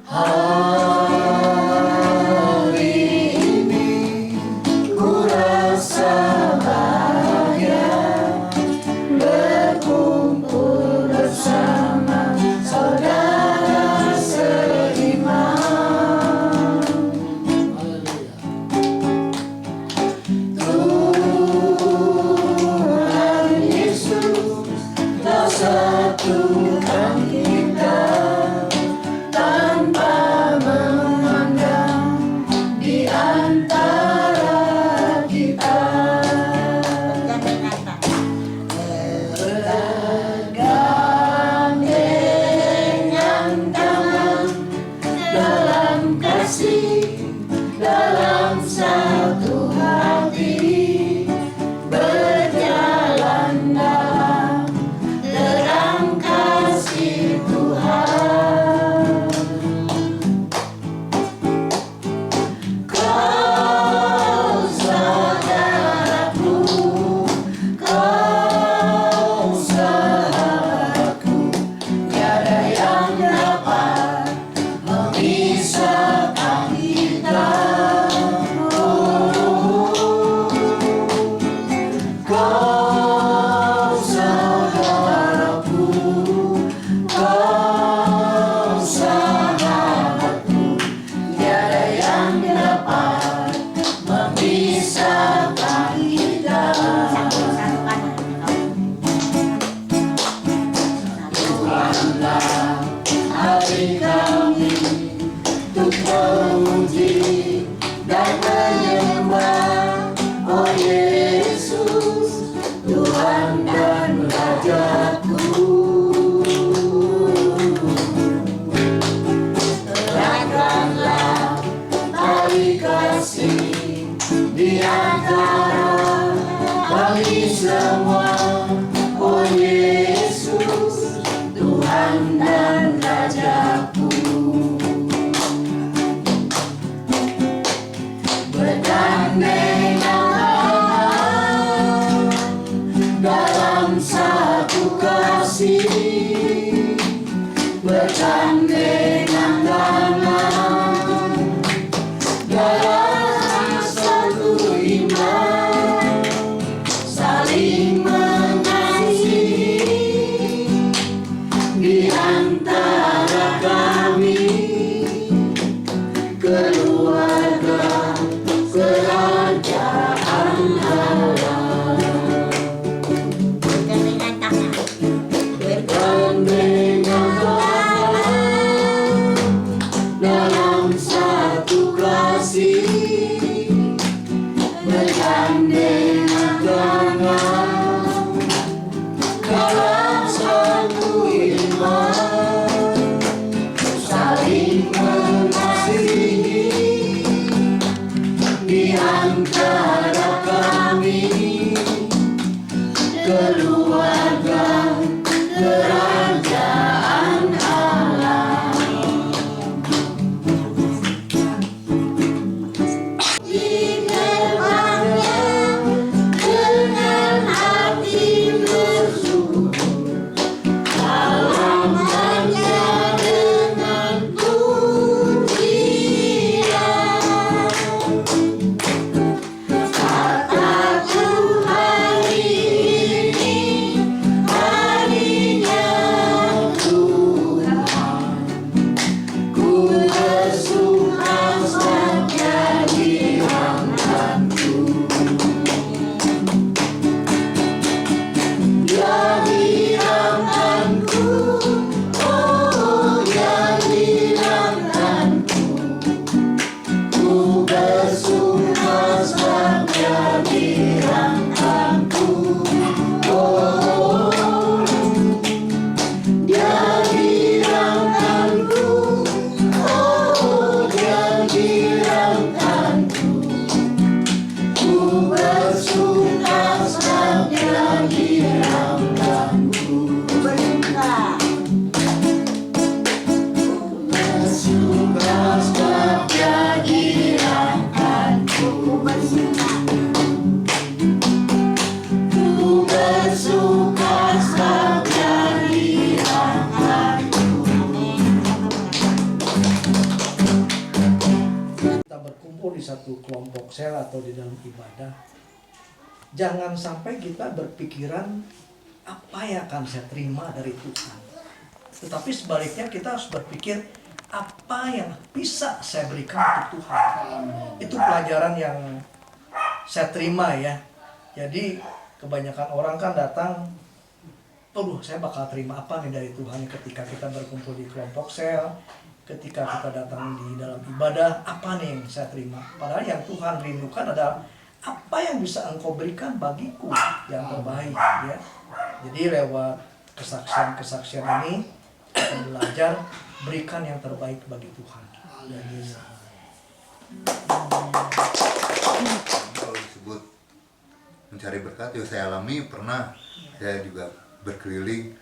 Hari ini ku rasa bahagia berkumpul bersama saudara seiman. Tuhan Yesus telah satukan kita tanpa memandang di antara kita. Bergandengan tangan dalam kasih, dalam satu hati, berjalan dalam terang kasih Tuhan. Kau saudaraku, kau sahabatku, tiada yang dapat memisahkan kita. Kau saudaraku, kau sahabatku, tiada yang dapat memisahkan kita. Tuhanlah hati kami untuk memuji dan menyembah, oh Yesus, Tuhan dan Rajaku. Eratkanlah tali kasih di antara kami semua, oh Yesus, Tuhan dan Rajaku. Bergandengan dalam satu kasih, bergandengan tangan dalam satu iman. berkumpul di satu kelompok sel atau di dalam ibadah, jangan sampai kita berpikiran apa yang akan saya terima dari Tuhan. Tetapi sebaliknya kita harus berpikir apa yang bisa saya berikan untuk Tuhan. Itu pelajaran yang saya terima ya. Jadi kebanyakan orang kan datang, saya bakal terima apa nih dari Tuhan ketika kita berkumpul di kelompok sel, ketika kita datang di dalam ibadah, apa nih yang saya terima. Padahal yang Tuhan rindukan adalah apa yang bisa engkau berikan bagiku yang terbaik ya. Jadi lewat kesaksian-kesaksian ini kita belajar berikan yang terbaik bagi Tuhan. Kalau disebut mencari berkat, ya saya alami pernah. Saya juga berkeliling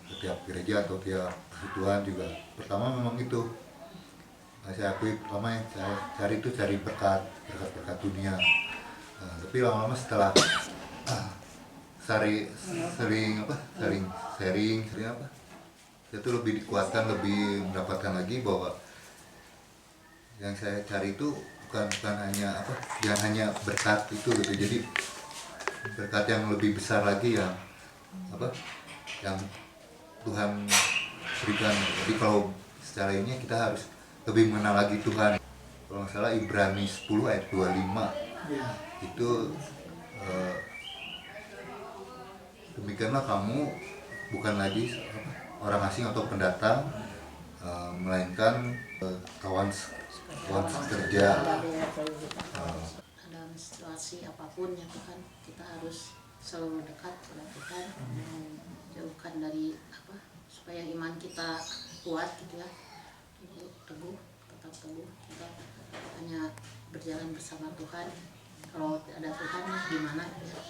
ke tiap gereja atau tiap persekutuan juga. Pertama memang itu, saya akui pertama yang saya cari itu cari berkat dunia. Tapi lama-lama setelah sering sharing apa, saya tuh lebih dikuatkan, lebih mendapatkan lagi bahwa yang saya cari itu bukan hanya apa, jangan hanya berkat itu gitu. Jadi berkat yang lebih besar lagi yang apa, yang Tuhan berikan. Jadi kalau secara ini kita harus lebih mengenal lagi Tuhan. Kalau nggak salah Ibrani 10 ayat 25 itu demikianlah kamu bukan lagi orang asing atau pendatang, melainkan kawan sekerja. Dalam situasi apapun ya Tuhan, kita harus selalu dekat pada Tuhan, jauhkan dari apa, supaya iman kita kuat gitu ya, teguh, tetap teguh. Kita hanya berjalan bersama Tuhan. Kalau ada Tuhan gimana ya?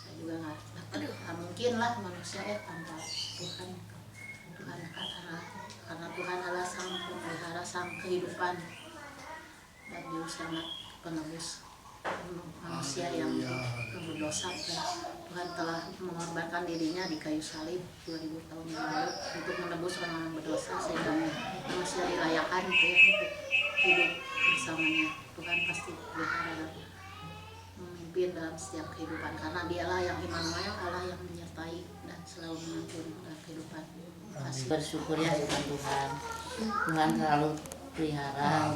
Saya juga nggak mungkin lah manusia ya tanpa Tuhan. Karena Tuhan adalah sang pemelihara, sang kehidupan dan Juru Selamat penebus manusia yang berdosa. Tuhan telah mengorbankan dirinya di kayu salib 2000 tahun yang lalu untuk menebus orang-orang berdosa, sehingga manusia dilayakan gitu ya, untuk hidup bersamanya. Tuhan pasti berharap memimpin dalam setiap kehidupan, karena Dialah yang Immanuel, Allah yang menyertai dan selalu menuntun dalam kehidupan. Bersyukur ya dengan Tuhan. Tuhan selalu pelihara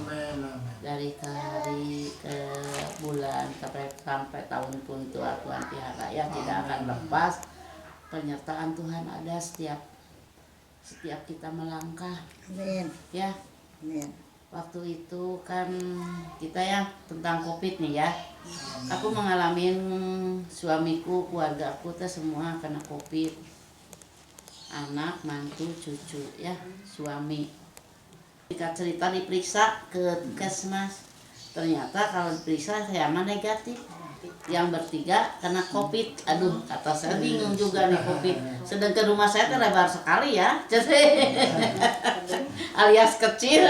dari hari ke bulan sampai tahun pun Tuhan pelihara ya, tidak akan lepas. Penyertaan Tuhan ada setiap kita melangkah. Amin. Ya. Amin. Waktu itu kan kita ya tentang COVID nih ya. Aku mengalami suamiku, keluargaku tuh semua kena COVID. Anak, mantu, cucu ya, suami. Jika cerita diperiksa ke Kesmas, ternyata kalau diperiksa saya mah negatif. Yang bertiga kena COVID. Aduh, kata saya bingung juga nih COVID. Sedangkan rumah saya lebar sekali ya, alias kecil.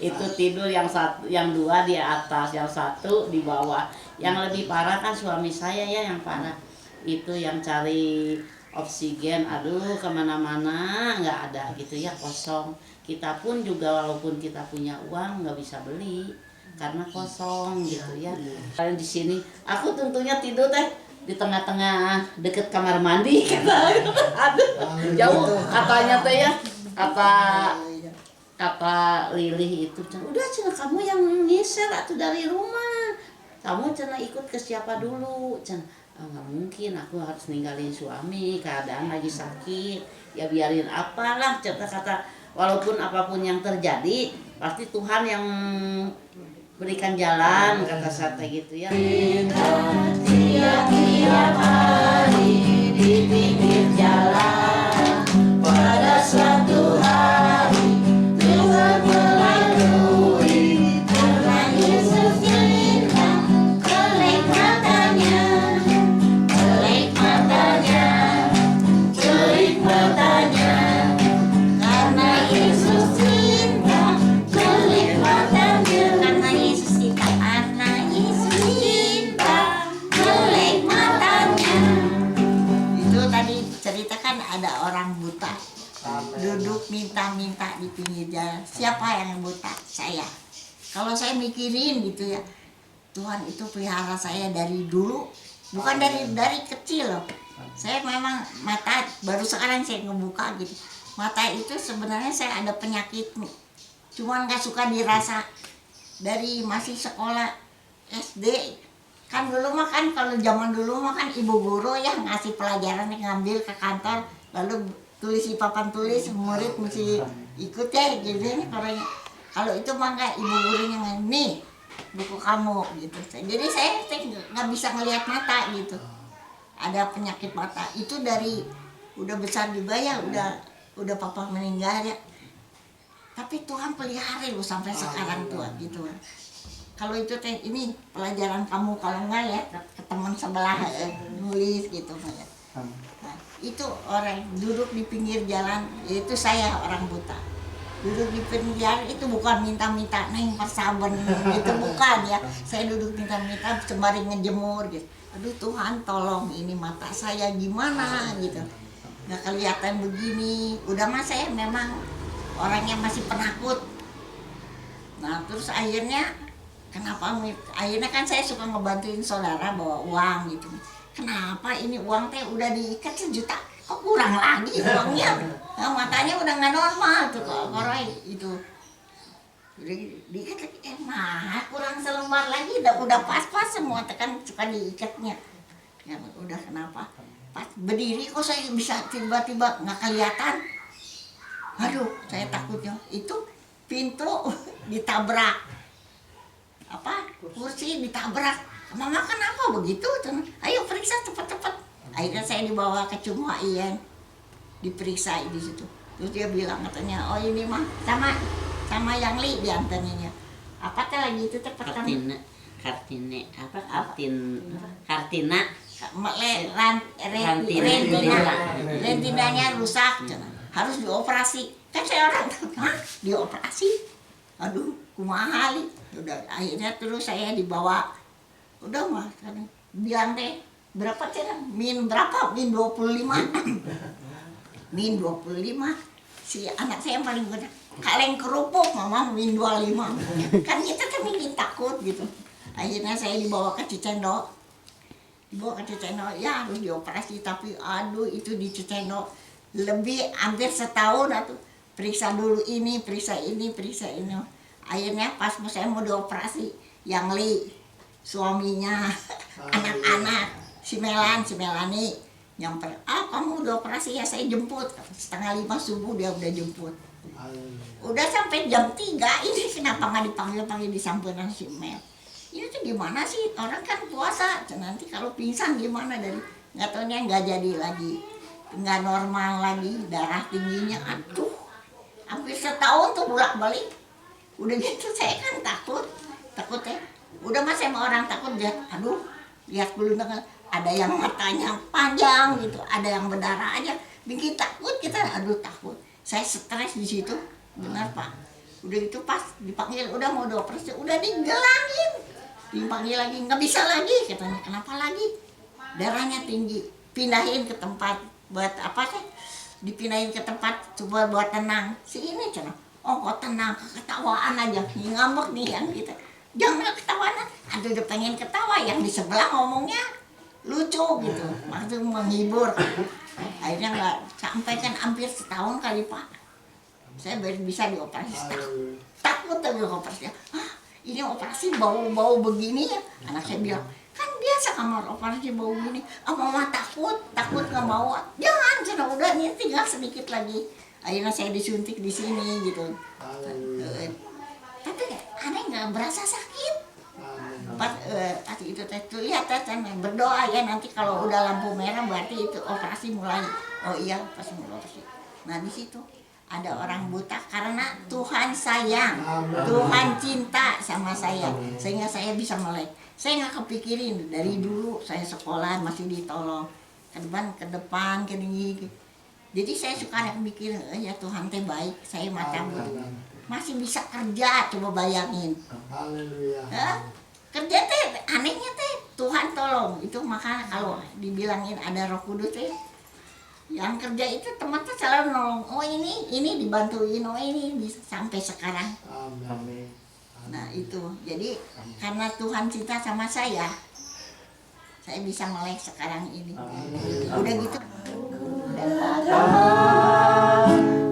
Itu tidur yang satu, yang dua di atas, yang satu di bawah. Yang lebih parah kan suami saya ya, yang parah itu yang cari oksigen, aduh kemana-mana nggak ada gitu ya, kosong. Kita pun juga walaupun kita punya uang nggak bisa beli karena kosong gitu ya. Kalian di sini, aku tentunya tidur di tengah-tengah deket kamar mandi kata, aduh jauh katanya teh ya, kata Lilih itu, udah cina kamu yang ngisel atau dari rumah, kamu cina ikut ke siapa dulu, cina. Nggak mungkin, aku harus ninggalin suami, keadaan lagi sakit, ya biarin apalah, kata walaupun apapun yang terjadi pasti Tuhan yang berikan jalan, kata saya gitu ya. Tiap-tiap hari di pinggir jalan, pada suatu hari Tuhan melalui Tuhan Yesus cerita kenikmatannya. Karena Yesus cinta, kenikmatannya. Karena Yesus cinta, kenikmatannya. Itu tadi ceritakan ada orang buta duduk minta-minta di pinggir jalan. Siapa yang buta? Saya. Kalau saya mikirin gitu ya, Tuhan itu pelihara saya dari dulu, bukan dari kecil loh. Saya memang mata baru sekarang saya ngebuka gitu. Mata itu sebenarnya saya ada penyakit, cuman nggak suka dirasa. Dari masih sekolah SD kan dulu mah kan kalau zaman dulu mah kan ibu guru ya ngasih pelajaran ngambil ke kantor, lalu tulis di papan tulis, murid mesti ikut ya gitu nih kalau itu mah nggak, ibu gurunya nih buku kamu gitu. Jadi saya nggak bisa ngelihat mata gitu, ada penyakit mata itu dari udah besar juga ya, udah papa meninggal ya, tapi Tuhan pelihara lu sampai sekarang tuh gitu. Kalau itu teh ini pelajaran kamu, kalau enggak ya ke teman sebelah nulis gitu ya. Nah, itu orang duduk di pinggir jalan, itu saya orang buta. Duduk di pinggir jalan itu bukan minta-minta neng persaban gitu, bukan ya. Saya duduk minta-minta sembari ngejemur gitu. Aduh Tuhan tolong ini mata saya gimana gitu. Nggak kelihatan begini. Udah mah saya memang orangnya masih penakut. Nah terus akhirnya kan saya suka ngebantuin saudara bawa uang gitu. Kenapa ini uang teh udah diikat 1 juta, kok kurang lagi uangnya? Nah, matanya udah nggak normal tuh koroi itu. Udah diikat lagi, kurang selembar lagi, udah pas-pas semua, tekan suka diikatnya. Ya udah kenapa? Pas berdiri kok saya bisa tiba-tiba nggak kelihatan. Aduh, saya takutnya itu pintu ditabrak. Kursi ditabrak. Mama kenapa begitu? Ayo periksa cepat-cepat. Akhirnya saya dibawa ke Cuma Ian, diperiksa di situ. Terus dia bilang katanya, oh ini mah sama yang Li diantaranya. Apa teh lagi itu teh pertama? Rentinanya rusak, harus dioperasi. Kan saya orang, dioperasi? Aduh, kumaha Li. Udah akhirnya terus saya dibawa, udah mah bilang deh berapa cara min 25 min 25 si anak saya yang paling gede kaleng kerupuk mama min 25 kan kita kan bikin takut gitu. Akhirnya saya dibawa ke Cicendo ya harus dioperasi, tapi aduh itu di Cicendo lebih hampir setahun atau periksa dulu ini periksa ini. Akhirnya pas saya mau dioperasi, yang Li, suaminya, anak-anak, si Melani, nyamper, kamu udah operasi ya, saya jemput. 4:30 subuh dia udah jemput. Udah sampai jam 3, ini kenapa nggak dipanggil disamperin si Mel. Ini tuh gimana sih, orang kan puasa, nanti kalau pingsan gimana dari, nggak taunya nggak jadi lagi. Nggak normal lagi, darah tingginya, aduh, hampir setahun tuh bolak-balik. Udah gitu saya kan takut ya. Udah mas sama orang takut lihat dulu ada yang matanya panjang gitu, ada yang berdarah aja, bikin takut kita. Aduh takut, saya stres di situ, benar Pak. Udah itu pas dipanggil udah mau dioperasi, udah digelangin, dipanggil lagi nggak bisa lagi katanya. Kenapa lagi? Darahnya tinggi, pindahin ke tempat buat apa sih? Dipindahin ke tempat coba buat tenang. Si ini cina. Oh kok tenang, ketawaan aja, ngambek nih yang kita. Jangan ketawaan, aduh udah pengen ketawa, yang di sebelah ngomongnya lucu gitu, maksudnya menghibur. Akhirnya nggak sampai kan hampir setahun kali Pak. Saya baru bisa dioperasi, takut tapi dioperasi. Ini operasi bau begini ya, anak saya bilang kan biasa kamar operasi bau begini. Mama takut nggak mau. Jangan, sudah udah ini tinggal sedikit lagi. Akhirnya saya disuntik di sini gitu. Tapi aneh nggak berasa sakit. Pas itu lihat berdoa ya, nanti kalau udah lampu merah berarti itu operasi mulai. Oh iya pas mulai operasi. Nah di situ ada orang buta karena Tuhan sayang, Tuhan cinta sama saya, sehingga saya bisa melek. Saya nggak kepikirin dari dulu saya sekolah masih ditolong ke depan ke tinggi. Jadi saya suka mikir, ya Tuhan teh baik, saya mata masih bisa kerja, coba bayangin. Kerja teh anehnya teh Tuhan tolong. Itu makanya kalau dibilangin ada Roh Kudus teh, yang kerja itu teman tuh selalu nolong. Oh ini dibantuin, oh ini bisa sampai sekarang. Amin. Nah itu, jadi karena Tuhan cinta sama saya bisa melek sekarang ini. Udah gitu.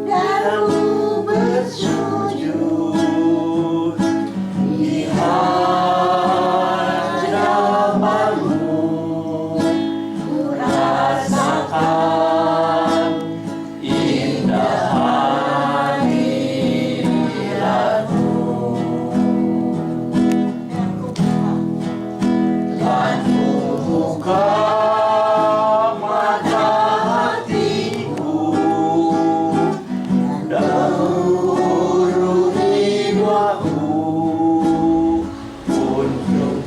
Dan ku bersujud di hadapanmu, ku rasakan indah hadiratmu, dan ku buka mata hatiku dan urut ridhoku untuk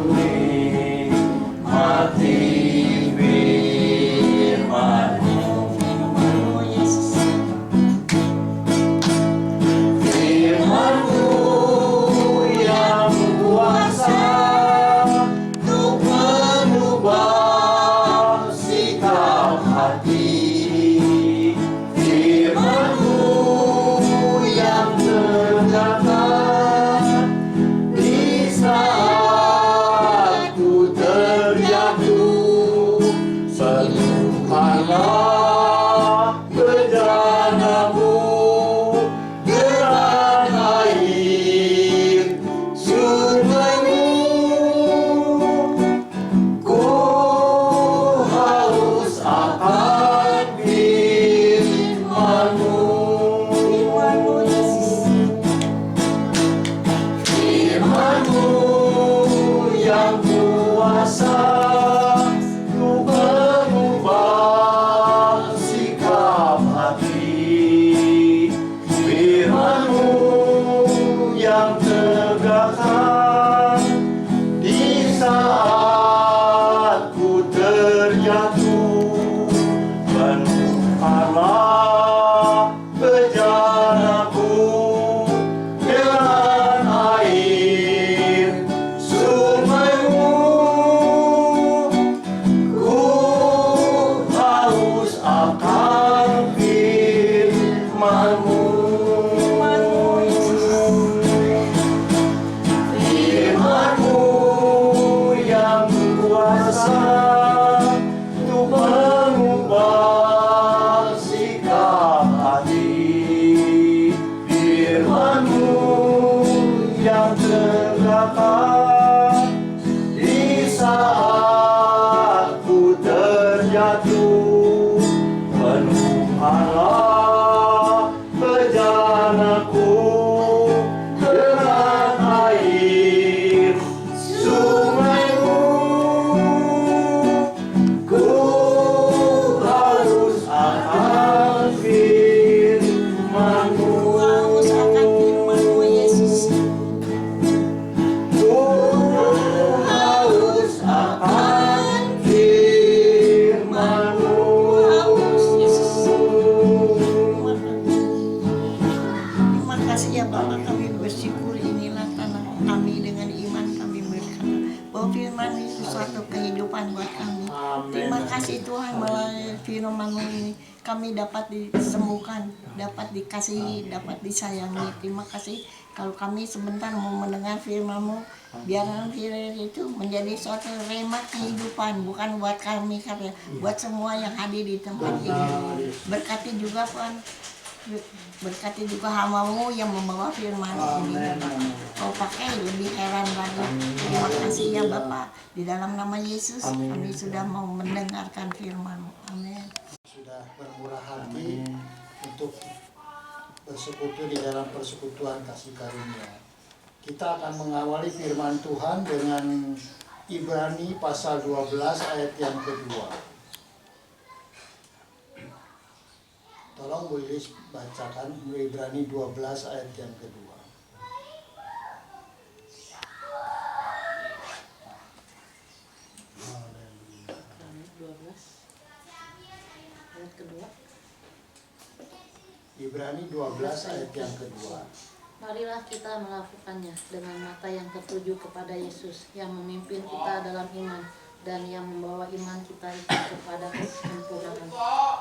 menikmati firman-Mu. Firman-Mu yang kuasa untuk mengubah sikap hati. Firman-Mu yang tercatat di saat ku terjatuh. Penuhkanlah bejana-Mu dengan air sungai-Mu. Ku haus akan firman-Mu. Firman-Mu yang kuasa untuk mengubah sikap hati. Firman-Mu yang tegakkan di saat ku terjatuh. Penuhkanlah bejana-Ku dengan air sungai-Mu. Ku haus akan firman-Mu. Firman-Mu yang kuasa untuk mengubah sikap hati. Firman-Mu yang terdapat di saat ku terjatuh. Penuhkanlah bejana-Ku dengan air sungai-Mu. Ku haus akan firman-Mu. Haus akan firman-Mu, Yesus. Ku haus akan firman-Mu. Haus, Yesus. Terima kasih ya Bapak, kami bersyukur inilah tanah kami, dengan iman kami berkata bahwa firman itu suatu kehidupan buat kami. Terima kasih Tuhan, melalui firman-Mu ini kami dapat disembuhkan, dapat dikasihi, dapat disayangi. Terima kasih kalau kami sebentar mau mendengar firman-Mu, biarlah firman itu menjadi suatu rema kehidupan, bukan buat kami karya, buat semua yang hadir di tempat ini. Berkati juga Tuhan, berkati juga hamba-Mu yang membawa firman ini. Kau pakai lebih heran lagi. Terima kasih ya Bapak, di dalam nama Yesus kami sudah mau mendengarkan firman-Mu. Amin. Sudah bermurah hati untuk bersekutu di dalam persekutuan kasih karunia. Kita akan mengawali firman Tuhan dengan Ibrani pasal 12 ayat yang kedua. Tolong Bu Lilis bacakan Ibrani 12 ayat yang kedua. Ibrani 12 ayat kedua. Ibrani 12 ayat yang kedua. Marilah kita melakukannya dengan mata yang tertuju kepada Yesus yang memimpin kita dalam iman dan yang membawa iman kita itu kepada kesempurnaan,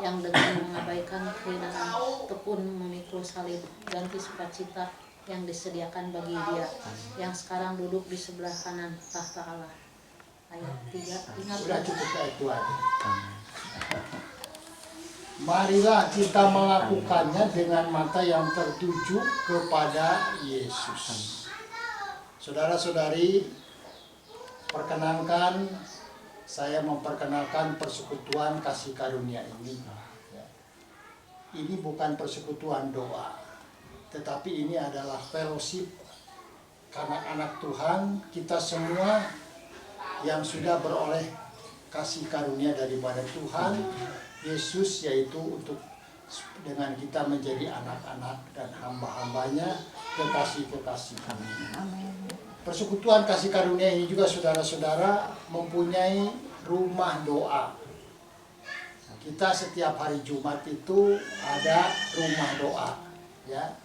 yang dengan mengabaikan kehinaan tekun memikul salib, ganti sukacita yang disediakan bagi dia yang sekarang duduk di sebelah kanan tahta Allah. Ayat 3, ingat Sudah cukup itu aja. Marilah kita melakukannya dengan mata yang tertuju kepada Yesus. Saudara-saudari, perkenankan saya memperkenalkan persekutuan kasih karunia ini. Ini bukan persekutuan doa, tetapi ini adalah fellowship anak-anak Tuhan, kita semua yang sudah beroleh kasih karunia daripada Tuhan Yesus, yaitu untuk dengan kita menjadi anak-anak dan hamba-hambanya, kekasih-kekasih kami. Persekutuan kasih karunia ini juga saudara-saudara mempunyai rumah doa. Kita setiap hari Jumat itu ada rumah doa, ya.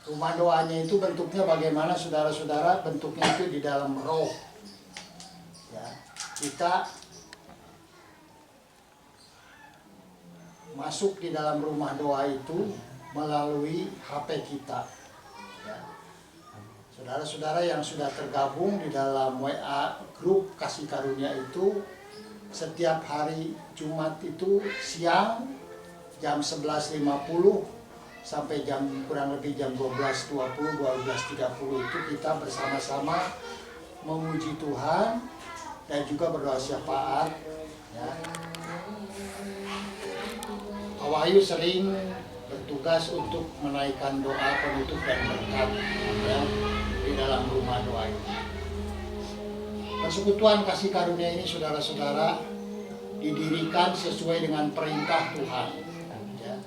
Rumah doanya itu bentuknya bagaimana saudara-saudara? Bentuknya itu di dalam roh. Ya, kita masuk di dalam rumah doa itu melalui HP kita. Ya. Saudara-saudara yang sudah tergabung di dalam WA grup kasih karunia itu, setiap hari Jumat itu siang jam 11.50 sampai kurang lebih jam 12.20, 12.30 itu kita bersama-sama memuji Tuhan dan juga berdoa syafaat. Ya. Pak Wahyu sering bertugas untuk menaikkan doa penutup dan berkat, ya, di dalam rumah doa ini. Persekutuan kasih karunia ini saudara-saudara didirikan sesuai dengan perintah Tuhan, ya.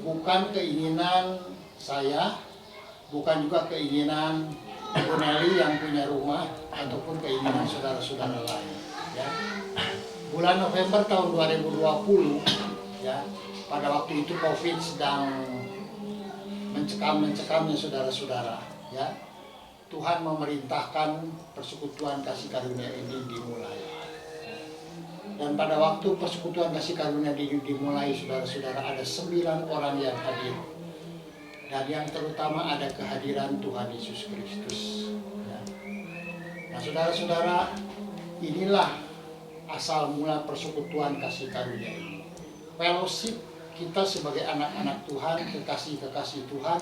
Bukan keinginan saya, bukan juga keinginan Ibu Nelly yang punya rumah, ataupun keinginan saudara-saudara lain, ya. Bulan November tahun 2020, ya, pada waktu itu COVID sedang mencekam-mencekamnya saudara-saudara, ya. Tuhan memerintahkan persekutuan kasih karunia ini dimulai. Dan pada waktu persekutuan kasih karunia dimulai, saudara-saudara, ada 9 orang yang hadir. Dan yang terutama ada kehadiran Tuhan Yesus Kristus. Ya. Nah, saudara-saudara, inilah asal mula persekutuan kasih karunia ini. Fellowship kita sebagai anak-anak Tuhan, kekasih-kekasih Tuhan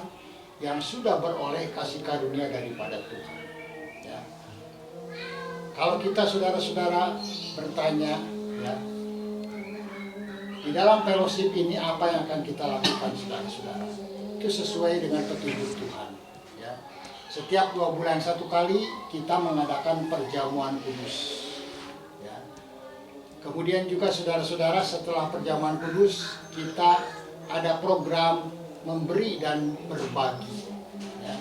yang sudah beroleh kasih karunia daripada Tuhan. Ya. Kalau kita saudara-saudara bertanya, ya, di dalam fellowship ini apa yang akan kita lakukan, saudara-saudara? Itu sesuai dengan petunjuk Tuhan. Ya. Setiap 2 bulan 1 kali kita mengadakan perjamuan kudus. Ya. Kemudian juga saudara-saudara, setelah perjamuan kudus kita ada program memberi dan berbagi. Ya.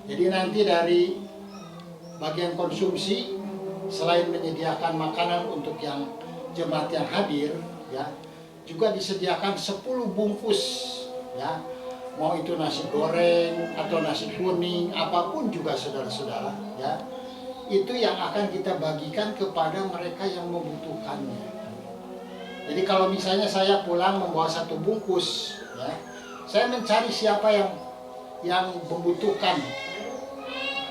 Jadi nanti dari bagian konsumsi, selain menyediakan makanan untuk yang jemaat yang hadir, ya, juga disediakan 10 bungkus, ya. Mau itu nasi goreng atau nasi kuning, apapun juga saudara-saudara, ya. Itu yang akan kita bagikan kepada mereka yang membutuhkannya. Jadi kalau misalnya saya pulang membawa 1 bungkus, ya, saya mencari siapa yang membutuhkan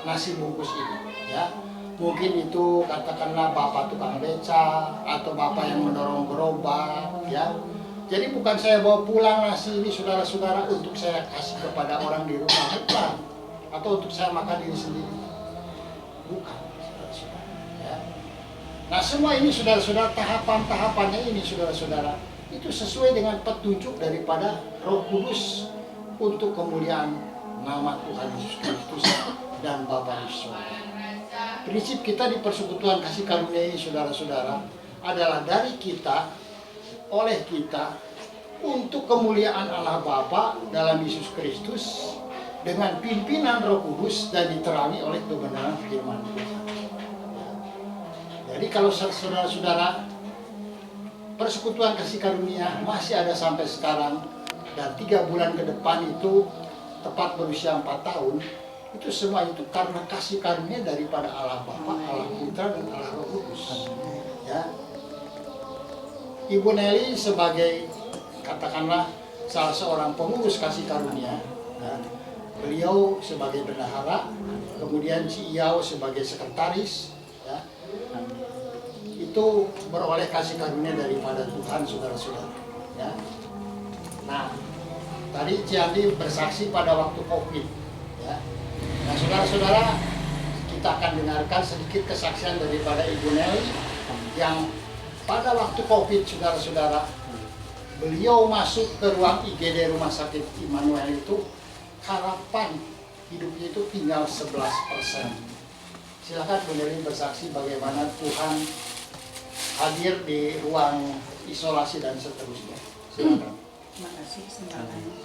nasi bungkus ini, ya. Mungkin itu katakanlah bapak tukang beca atau bapak yang mendorong gerobak, ya. Jadi bukan saya bawa pulang nasi ini saudara-saudara untuk saya kasih kepada orang di rumah, bukan. Atau untuk saya makan diri sendiri, bukan, saudara-saudara, ya. Nah, semua ini saudara-saudara, tahapan-tahapannya ini saudara-saudara, itu sesuai dengan petunjuk daripada Roh Kudus untuk kemuliaan nama Tuhan Yesus Kristus dan Bapa di surga. Prinsip kita di persekutuan kasih karunia ini saudara-saudara adalah dari kita, oleh kita, untuk kemuliaan Allah Bapa dalam Yesus Kristus dengan pimpinan Roh Kudus dan diterangi oleh kebenaran firman Tuhan. Jadi kalau saudara-saudara, persekutuan kasih karunia masih ada sampai sekarang, dan 3 bulan ke depan itu tepat berusia 4 tahun, itu semua itu karena kasih karunia daripada Allah Bapa, Allah Putra, dan Allah Roh Kudus. Ya. Ibu Nelly sebagai katakanlah salah seorang pengurus kasih karunia, ya, beliau sebagai bendahara, kemudian si Iyao sebagai sekretaris, ya. Itu beroleh kasih karunia daripada Tuhan, saudara-saudara. Ya. Nah, tadi Ciandi bersaksi pada waktu COVID. Ya. Nah, saudara-saudara, kita akan dengarkan sedikit kesaksian daripada Ibu Nelly yang pada waktu COVID, saudara-saudara, beliau masuk ke ruang IGD Rumah Sakit Immanuel itu, harapan hidupnya itu tinggal 11%. Silakan Bu Nelly bersaksi bagaimana Tuhan hadir di ruang isolasi dan seterusnya. Silakan. Terima kasih kesempatannya.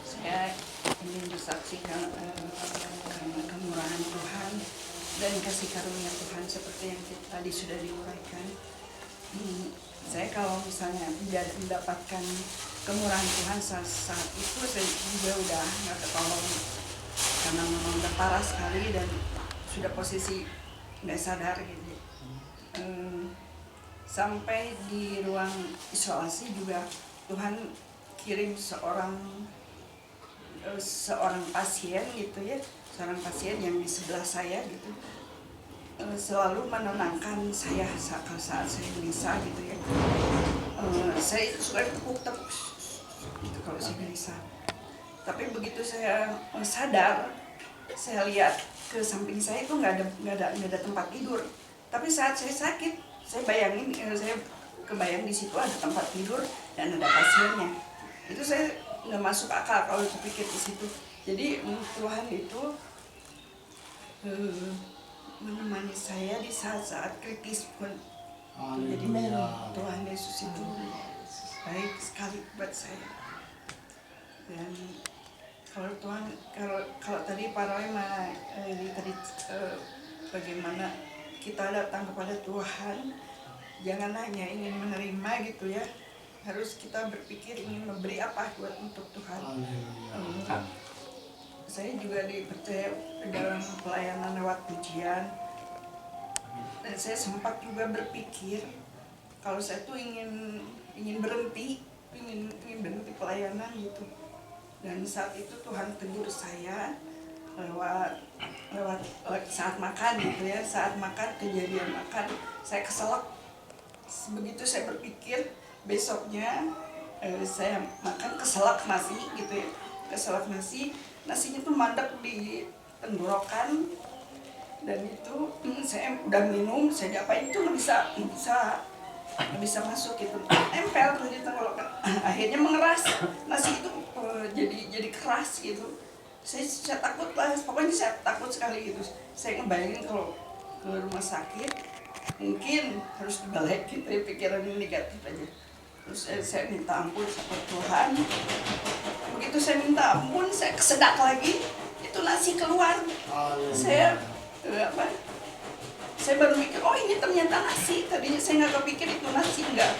Saya ingin bersaksi karena kemurahan Tuhan dan kasih karunia Tuhan seperti yang tadi sudah diuraikan. Saya kalau misalnya tidak mendapatkan kemurahan Tuhan saat itu, saya juga udah nggak ketolong karena memang udah parah sekali dan sudah posisi nggak sadar gitu. Sampai di ruang isolasi juga Tuhan kirim seorang pasien gitu ya, seorang pasien yang di sebelah saya gitu, selalu menenangkan saya saat saya gelisah gitu ya. Saya suka tepuk-tepuk gitu kalau saya gelisah. Tapi begitu saya sadar, saya lihat ke samping saya itu nggak ada tempat tidur. Tapi saat saya sakit, saya bayangin, saya kebayang di situ ada tempat tidur dan ada pasiennya. Itu saya nggak masuk akal kalau kepikir di situ. Jadi Tuhan itu menemani saya di saat-saat kritis pun. Jadi Tuhan Yesus itu baik sekali buat saya. Dan kalau Tuhan, kalau tadi Pak Roy tadi bagaimana kita datang kepada Tuhan, jangan hanya ingin menerima gitu ya, harus kita berpikir ingin memberi apa untuk Tuhan. Saya juga dipercaya dalam pelayanan lewat pujian, dan saya sempat juga berpikir kalau saya tuh ingin berhenti pelayanan gitu. Dan saat itu Tuhan tegur saya lewat saat makan gitu ya, saat makan, kejadian makan, saya keselak. Begitu saya berpikir besoknya saya makan keselak nasi gitu ya, keselak nasinya tuh mandek di tenggorokan, dan itu saya udah minum, saya diapain itu nggak bisa masuk gitu, nempel di tenggorokan, akhirnya mengeras, nasi itu jadi keras gitu. Saya takut lah, pokoknya saya takut sekali gitu. Saya ngebayangin kalau ke rumah sakit mungkin harus dibalik gitu ya, pikiran negatif aja. Terus saya minta ampun sama Tuhan. Begitu saya minta ampun, saya kesedak lagi, itu nasi keluar. Saya baru mikir, oh ini ternyata nasi. Tadinya saya nggak kepikir itu nasi, enggak.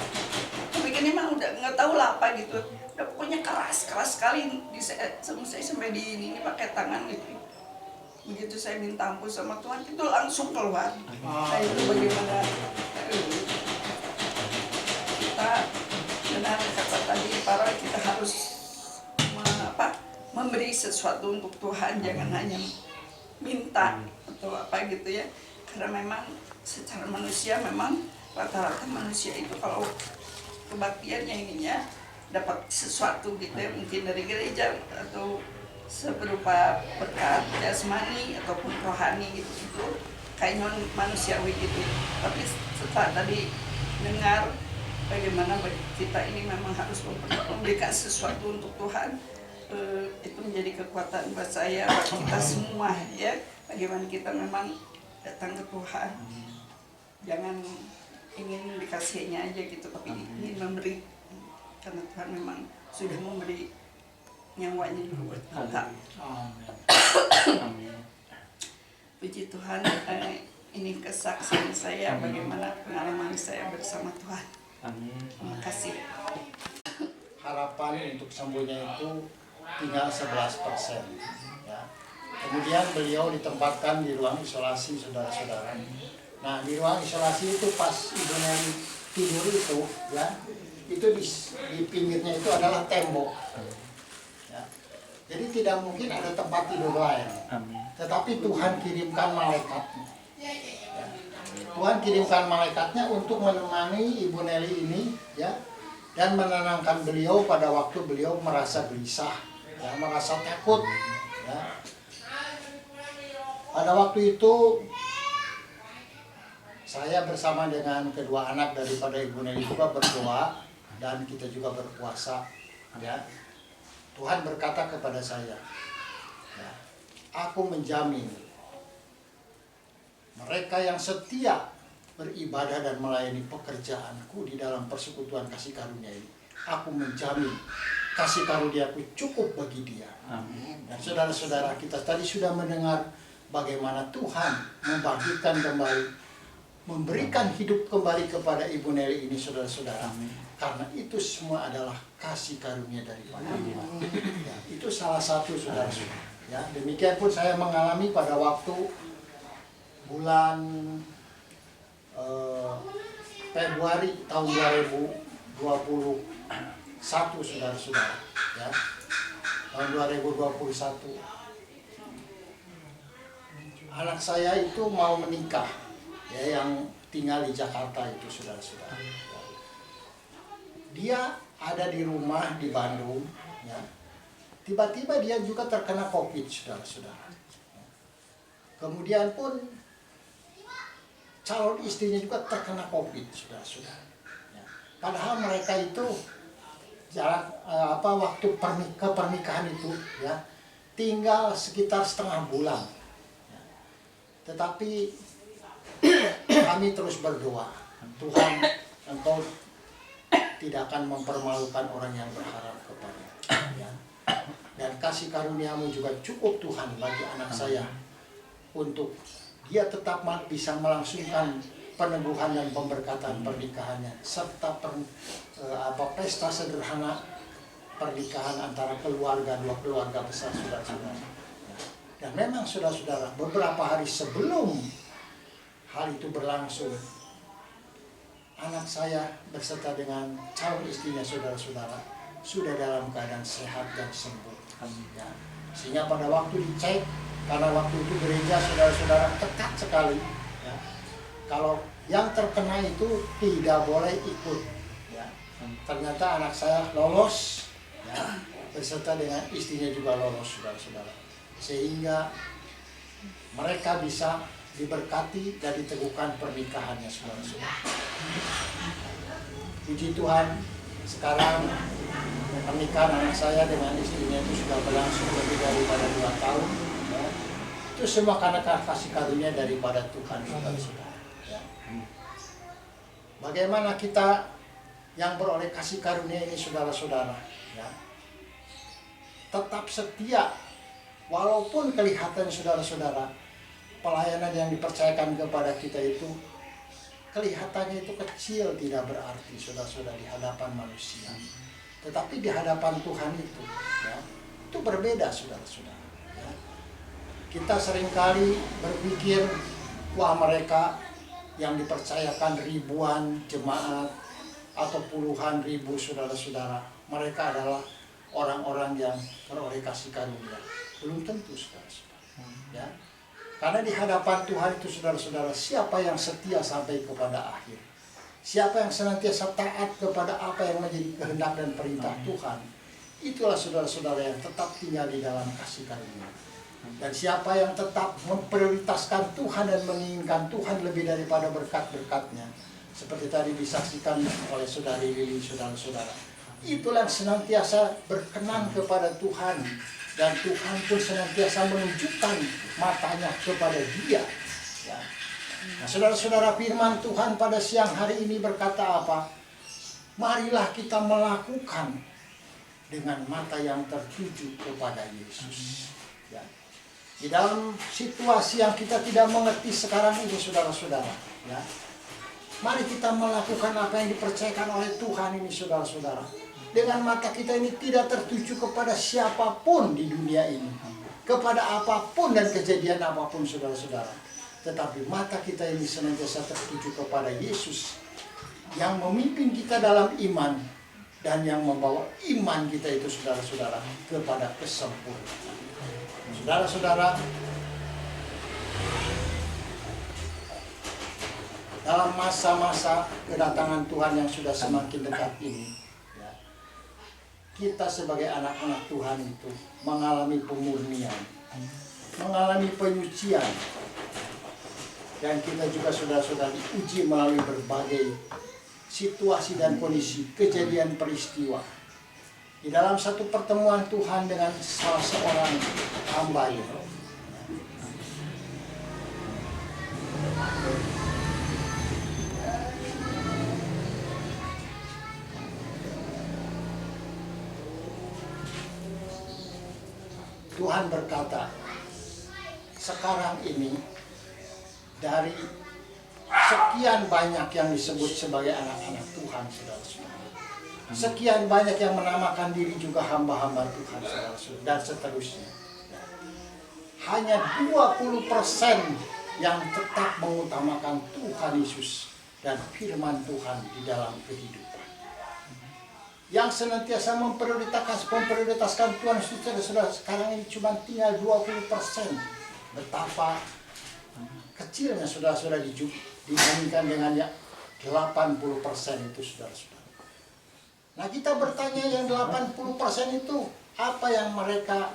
Kepikirnya mah udah nggak tahu lah apa gitu. Udah pokoknya keras sekali. Saya sampai di ini pakai tangan gitu. Begitu saya minta ampun sama Tuhan, itu langsung keluar. Nah itu bagaimana kita, benar kata tadi Pak Roy, kita harus memberi sesuatu untuk Tuhan, jangan hanya minta atau apa gitu ya. Karena memang secara manusia, memang rata-rata manusia itu kalau kebaktiannya ininya dapat sesuatu gitu ya, mungkin dari gereja atau seberupa berkat jasmani ataupun rohani gitu, kayaknya manusiawi gitu. Tapi setelah tadi dengar bagaimana kita ini memang harus memberikan sesuatu untuk Tuhan, itu menjadi kekuatan buat saya, buat kita semua ya. Bagaimana kita memang datang ke Tuhan, jangan ingin dikasihnya aja gitu, tapi ingin memberi, karena Tuhan memang sudah memberi nyawanya dulu buat kita. Puji Tuhan, ini kesaksian saya bagaimana pengalaman saya bersama Tuhan. Terima kasih. Harapan untuk sembuhnya itu tinggal 11%. Ya. Kemudian beliau ditempatkan di ruang isolasi, saudara-saudara. Nah, di ruang isolasi itu pas Ibu Nelly tidur itu, ya, itu di pinggirnya itu adalah tembok. Ya. Jadi tidak mungkin ada tempat tidur lain. Tetapi Tuhan kirimkan malaikatnya. Ya. Tuhan kirimkan malaikatnya untuk menemani Ibu Nelly ini, ya, dan menenangkan beliau pada waktu beliau merasa gelisah, ya, merasa takut. Ya. Pada waktu itu saya bersama dengan kedua anak daripada Ibu Nelly juga berdoa dan kita juga berpuasa. Ya. Tuhan berkata kepada saya, ya, aku menjamin mereka yang setia beribadah dan melayani pekerjaanku di dalam persekutuan kasih karunia ini, aku menjamin kasih karuniaku cukup bagi dia. Amin. Dan saudara-saudara, kita tadi sudah mendengar bagaimana Tuhan membagikan kembali, memberikan hidup kembali kepada Ibu Nelly ini, saudara-saudara. Karena itu semua adalah kasih karunia daripada Tuhan. Ya, itu salah satu, saudara-saudara. Ya, demikian pun saya mengalami pada waktu bulan Februari tahun 2021, saudara-saudara. Ya, tahun 2021. Anak saya itu mau menikah, ya, yang tinggal di Jakarta itu, saudara-saudara. Dia ada di rumah di Bandung, ya. Tiba-tiba dia juga terkena COVID, saudara-saudara. Kemudian pun calon istrinya juga terkena COVID, saudara-saudara. Ya. Padahal mereka itu jarak waktu pernikahan itu, ya, tinggal sekitar setengah bulan. Ya. Tetapi kami terus berdoa, Tuhan, Engkau tidak akan mempermalukan orang yang berharap kepada, ya. Dan kasih karuniamu juga cukup Tuhan bagi anak saya untuk dia tetap bisa melangsungkan peneguhan dan pemberkatan pernikahannya serta pesta sederhana pernikahan antara dua keluarga besar, saudara-saudara. Dan memang saudara-saudara, beberapa hari sebelum hal itu berlangsung, anak saya beserta dengan calon istrinya, saudara-saudara, sudah dalam keadaan sehat dan sembuh. Ya. Sehingga pada waktu dicek, karena waktu itu gereja, saudara-saudara, ketat sekali. Ya. Kalau yang terkena itu tidak boleh ikut. Ya. Ternyata anak saya lolos, ya, beserta dengan istrinya juga lolos, saudara-saudara. Sehingga mereka bisa diberkati dan diteguhkan pernikahannya, saudara-saudara. Puji Tuhan, sekarang pernikahan anak saya dengan istrinya itu sudah berlangsung lebih daripada 2 tahun. Ya. Itu semua karena kasih karunia daripada Tuhan, saudara-saudara. Ya. Bagaimana kita yang beroleh kasih karunia ini, saudara-saudara, ya, tetap setia walaupun kelihatan, saudara-saudara, pelayanan yang dipercayakan kepada kita itu kelihatannya itu kecil, tidak berarti, saudara-saudara, di hadapan manusia. Tetapi di hadapan Tuhan itu, ya, itu berbeda, saudara-saudara. Ya. Kita seringkali berpikir, wah, mereka yang dipercayakan ribuan jemaat atau puluhan ribu, saudara-saudara, mereka adalah orang-orang yang beroleh kasih karunia. Belum tentu, saudara-saudara. Ya. Karena di hadapan Tuhan itu, saudara-saudara, siapa yang setia sampai kepada akhir, siapa yang senantiasa taat kepada apa yang menjadi kehendak dan perintah Tuhan, itulah saudara-saudara yang tetap tinggal di dalam kasih karunia. Dan siapa yang tetap memprioritaskan Tuhan dan menginginkan Tuhan lebih daripada berkat-berkatnya, seperti tadi disaksikan oleh saudari Lili, saudara-saudara, itulah yang senantiasa berkenan kepada Tuhan. Dan Tuhan pun senantiasa menunjukkan matanya kepada dia. Ya. Nah, saudara-saudara, firman Tuhan pada siang hari ini berkata apa? Marilah kita melakukan dengan mata yang tertuju kepada Yesus. Ya. Di dalam situasi yang kita tidak mengerti sekarang ini, saudara-saudara, ya, mari kita melakukan apa yang dipercayakan oleh Tuhan ini, saudara-saudara. Dengan mata kita ini tidak tertuju kepada siapapun di dunia ini, kepada apapun dan kejadian apapun, saudara-saudara. Tetapi mata kita ini senantiasa tertuju kepada Yesus yang memimpin kita dalam iman, dan yang membawa iman kita itu saudara-saudara kepada kesempurnaan. Saudara-saudara, dalam masa-masa kedatangan Tuhan yang sudah semakin dekat ini, ya, kita sebagai anak-anak Tuhan itu mengalami pemurnian, mengalami penyucian, dan kita juga saudara-saudara diuji melalui berbagai situasi dan kondisi, kejadian peristiwa. Di dalam satu pertemuan Tuhan dengan salah seorang hamba-Nya, Tuhan berkata, sekarang ini dari sekian banyak yang disebut sebagai anak-anak Tuhan, saudara-saudara, sekian banyak yang menamakan diri juga hamba-hamba Tuhan, saudara-saudara, dan seterusnya, hanya 20% yang tetap mengutamakan Tuhan Yesus dan firman Tuhan di dalam kehidupan. Yang senantiasa memprioritaskan Tuhan Yesus, saudara, sekarang ini cuma tinggal 20%. Betapa kecilnya saudara-saudara dibandingkan dengan yang 80% itu, saudara-saudara. Nah, kita bertanya yang 80% itu apa yang mereka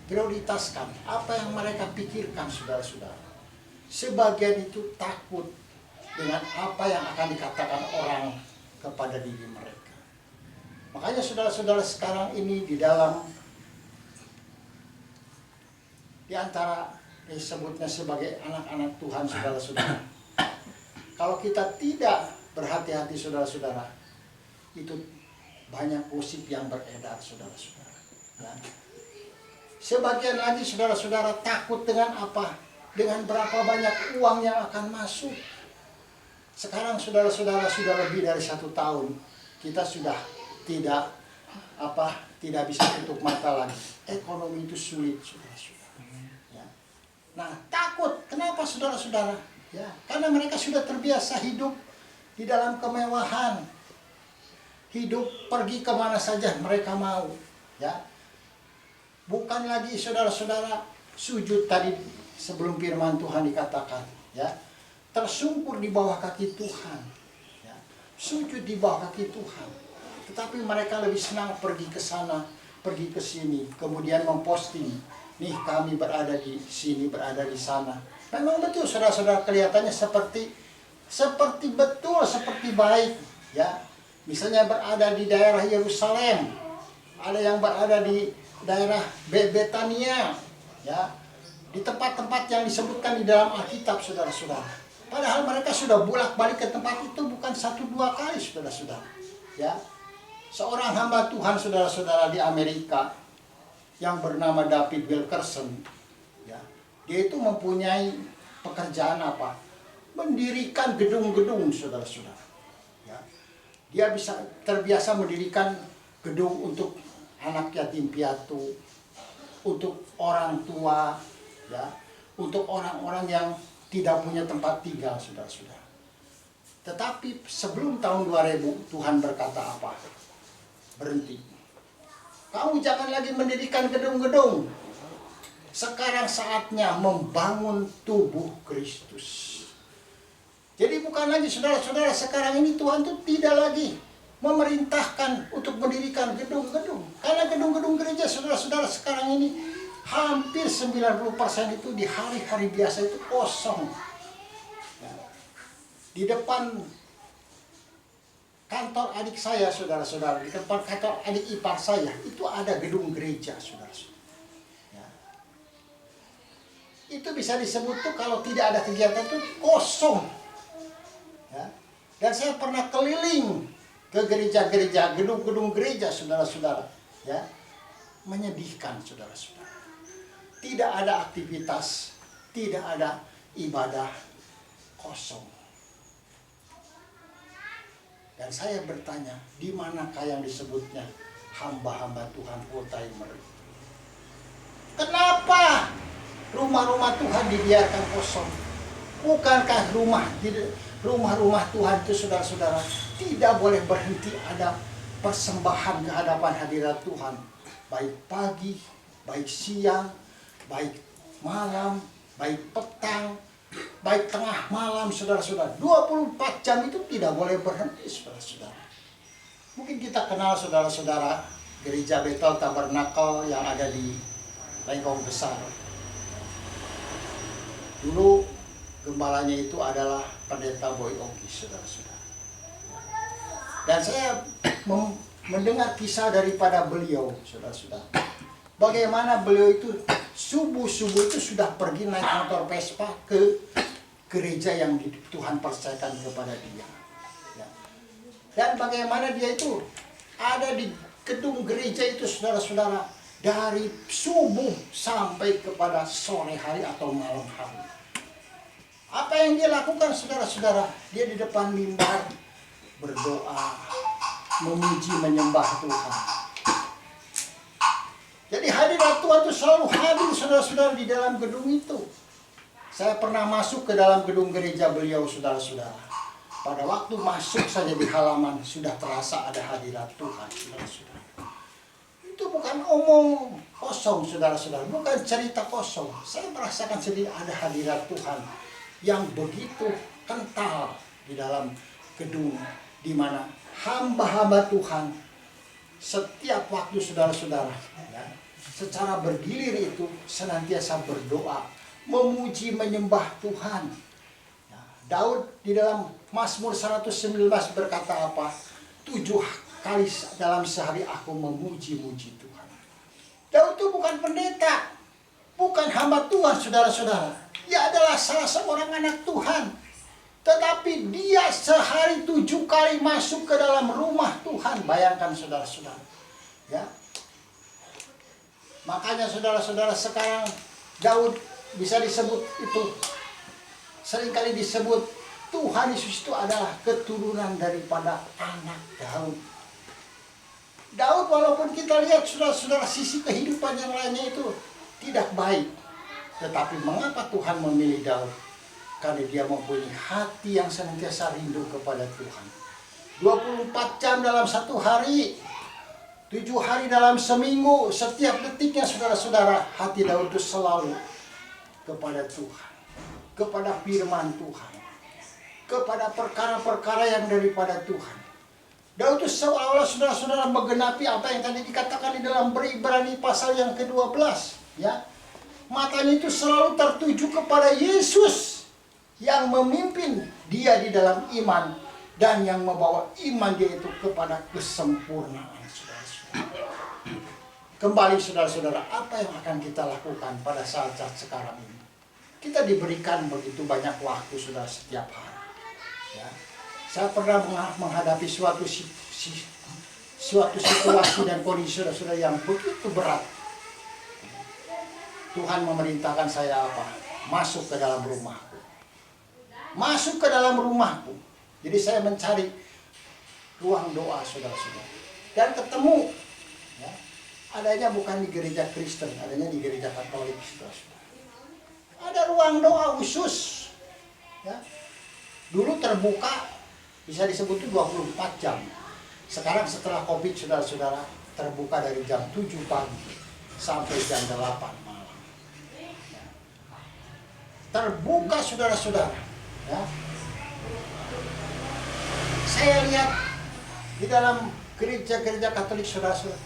prioritaskan, apa yang mereka pikirkan, saudara-saudara. Sebagian itu takut dengan apa yang akan dikatakan orang kepada diri mereka. Makanya saudara-saudara sekarang ini di antara disebutnya sebagai anak-anak Tuhan, saudara-saudara, kalau kita tidak berhati-hati, saudara-saudara, itu banyak gosip yang beredar, saudara-saudara. Ya. Sebagian lagi saudara-saudara takut dengan apa? Dengan berapa banyak uang yang akan masuk. Sekarang saudara-saudara sudah lebih dari 1 tahun kita sudah tidak bisa tutup mata lagi. Ekonomi itu sulit, saudara-saudara. Ya. Nah, takut. Kenapa, saudara-saudara? Ya, karena mereka sudah terbiasa hidup di dalam kemewahan, hidup pergi kemana saja mereka mau. Ya, bukan lagi saudara-saudara sujud tadi sebelum firman Tuhan dikatakan. Ya, tersungkur di bawah kaki Tuhan, ya, sujud di bawah kaki Tuhan. Tetapi mereka lebih senang pergi ke sana, pergi ke sini, kemudian memposting, nih kami berada di sini, berada di sana. Memang betul saudara-saudara, kelihatannya seperti betul, seperti baik, ya. Misalnya berada di daerah Yerusalem, ada yang berada di daerah Betania, ya, di tempat-tempat yang disebutkan di dalam Alkitab, saudara-saudara. Padahal mereka sudah bolak-balik ke tempat itu bukan 1-2 kali, saudara-saudara. Ya, seorang hamba Tuhan, saudara-saudara, di Amerika yang bernama David Wilkerson, ya, dia itu mempunyai pekerjaan apa? Mendirikan gedung-gedung, saudara-saudara. Ya, dia terbiasa mendirikan gedung untuk anak yatim piatu, untuk orang tua, ya, untuk orang-orang yang tidak punya tempat tinggal, saudara-saudara. Tetapi sebelum tahun 2000, Tuhan berkata apa? Berhenti. Kamu jangan lagi mendirikan gedung-gedung. Sekarang saatnya membangun tubuh Kristus. Jadi bukan lagi, saudara-saudara, sekarang ini Tuhan itu tidak lagi memerintahkan untuk mendirikan gedung-gedung. Karena gedung-gedung gereja, saudara-saudara, sekarang ini hampir 90% itu di hari-hari biasa itu kosong. Ya. Di depan kantor adik saya, saudara-saudara, di depan kantor adik ipar saya, itu ada gedung gereja, saudara-saudara. Ya. Itu bisa disebut tuh kalau tidak ada kegiatan itu kosong. Ya. Dan saya pernah keliling ke gereja-gereja, gedung-gedung gereja, saudara-saudara. Ya. Menyedihkan, saudara-saudara. Tidak ada aktivitas, tidak ada ibadah, kosong. Dan saya bertanya, di manakah yang disebutnya hamba-hamba Tuhan full timer? Kenapa rumah-rumah Tuhan dibiarkan kosong? Bukankah rumah-rumah Tuhan itu, saudara-saudara, tidak boleh berhenti ada persembahan ke hadapan hadirat Tuhan. Baik pagi, baik siang, baik malam, baik petang, baik tengah malam, saudara-saudara. 24 jam itu tidak boleh berhenti, saudara-saudara. Mungkin kita kenal, saudara-saudara, gereja Bethel Tabernakel yang ada di Lengkong Besar. Dulu gembalanya itu adalah Pendeta Boy Ogi, saudara-saudara. Dan saya mendengar kisah daripada beliau, saudara-saudara. Bagaimana beliau itu subuh-subuh itu sudah pergi naik motor Vespa ke gereja yang Tuhan percayakan kepada dia. Ya. Dan bagaimana dia itu ada di gedung gereja itu, saudara-saudara, dari subuh sampai kepada sore hari atau malam hari. Apa yang dia lakukan, saudara-saudara? Dia di depan mimbar berdoa, memuji, menyembah Tuhan. Jadi hadirat Tuhan itu selalu hadir, saudara-saudara, di dalam gedung itu. Saya pernah masuk ke dalam gedung gereja beliau, saudara-saudara. Pada waktu masuk saja di halaman sudah terasa ada hadirat Tuhan, saudara-saudara. Itu bukan omong kosong, saudara-saudara, bukan cerita kosong. Saya merasakan sendiri ada hadirat Tuhan yang begitu kental di dalam gedung, di mana hamba-hamba Tuhan setiap waktu, saudara-saudara, ya, secara bergilir itu senantiasa berdoa, memuji, menyembah Tuhan. Ya, Daud di dalam Mazmur 119 berkata apa? 7 kali dalam sehari aku memuji-muji Tuhan. Daud itu bukan pendeta, bukan hamba Tuhan, saudara-saudara. Dia adalah salah seorang anak Tuhan. Tetapi dia sehari 7 kali masuk ke dalam rumah Tuhan. Bayangkan, saudara-saudara. Ya. Makanya, saudara-saudara, sekarang Daud bisa disebut itu, seringkali disebut Tuhan Yesus itu adalah keturunan daripada anak Daud. Daud, walaupun kita lihat, saudara-saudara, sisi kehidupan yang lainnya itu tidak baik. Tetapi mengapa Tuhan memilih Daud? Karena dia mempunyai hati yang senantiasa rindu kepada Tuhan. 24 jam dalam satu hari, 7 hari dalam seminggu, setiap detiknya, saudara-saudara, hati Daud itu selalu kepada Tuhan, kepada firman Tuhan, kepada perkara-perkara yang daripada Tuhan. Daud itu seolah-olah, saudara-saudara, menggenapi apa yang tadi dikatakan di dalam Ibrani pasal yang ke-12. Ya, matanya itu selalu tertuju kepada Yesus yang memimpin dia di dalam iman dan yang membawa iman dia itu kepada kesempurnaan, saudara-saudara. Kembali, saudara-saudara, apa yang akan kita lakukan pada saat-saat sekarang ini? Kita diberikan begitu banyak waktu, saudara, setiap hari. Ya. Saya pernah menghadapi suatu situasi dan kondisi, saudara-saudara, yang begitu berat. Tuhan memerintahkan saya apa? Masuk ke dalam rumahku. Masuk ke dalam rumahku. Jadi saya mencari ruang doa, saudara-saudara. Dan ketemu, ya, adanya bukan di gereja Kristen, adanya di gereja Katolik, saudara-saudara. Ada ruang doa khusus. Ya. Dulu terbuka, bisa disebut itu 24 jam. Sekarang setelah Covid, saudara-saudara, terbuka dari jam 7 pagi sampai jam 8 malam. Ya. Terbuka, saudara-saudara. Ya. Saya lihat di dalam gereja-gereja Katolik, saudara-saudara,